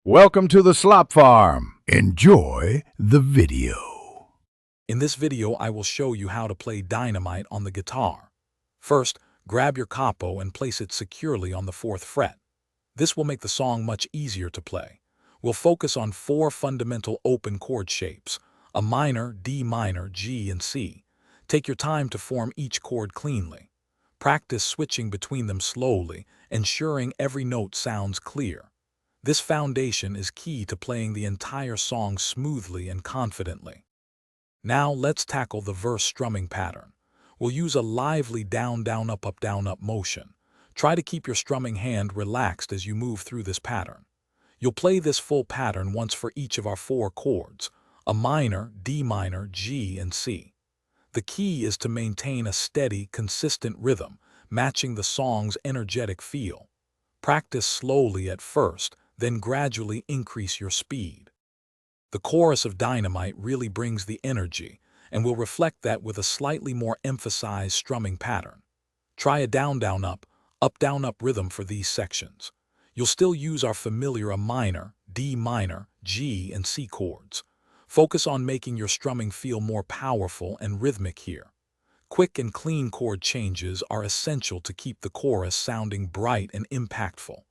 Welcome to the Slop Farm. Enjoy the video. In this video, I will show you how to play Dynamite on the guitar. First, grab your capo and place it securely on the 4th fret. This will make the song much easier to play. We'll focus on 4 fundamental open chord shapes: a minor, D minor, G, and C. Take your time to form each chord cleanly. Practice switching between them slowly, ensuring every note sounds clear. This foundation is key to playing the entire song smoothly and confidently. Now let's tackle the verse strumming pattern. We'll use a lively down-down-up-up-down-up motion. Try to keep your strumming hand relaxed as you move through this pattern. You'll play this full pattern once for each of our 4 chords: a minor, D minor, G, and C. The key is to maintain a steady, consistent rhythm, matching the song's energetic feel. Practice slowly at first, then gradually increase your speed. The chorus of Dynamite really brings the energy, and will reflect that with a slightly more emphasized strumming pattern. Try a down-down-up, up-down-up rhythm for these sections. You'll still use our familiar A minor, D minor, G, and C chords. Focus on making your strumming feel more powerful and rhythmic here. Quick and clean chord changes are essential to keep the chorus sounding bright and impactful.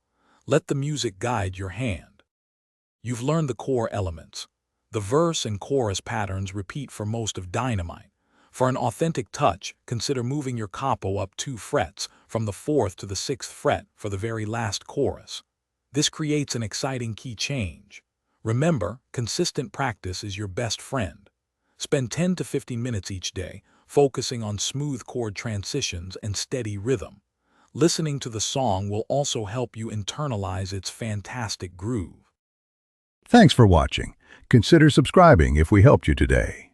Let the music guide your hand. You've learned the core elements. The verse and chorus patterns repeat for most of Dynamite. For an authentic touch, consider moving your capo up 2 frets, from the 4th to the 6th fret for the very last chorus. This creates an exciting key change. Remember, consistent practice is your best friend. Spend 10 to 15 minutes each day, focusing on smooth chord transitions and steady rhythm. Listening to the song will also help you internalize its fantastic groove. Thanks for watching. Consider subscribing if we helped you today.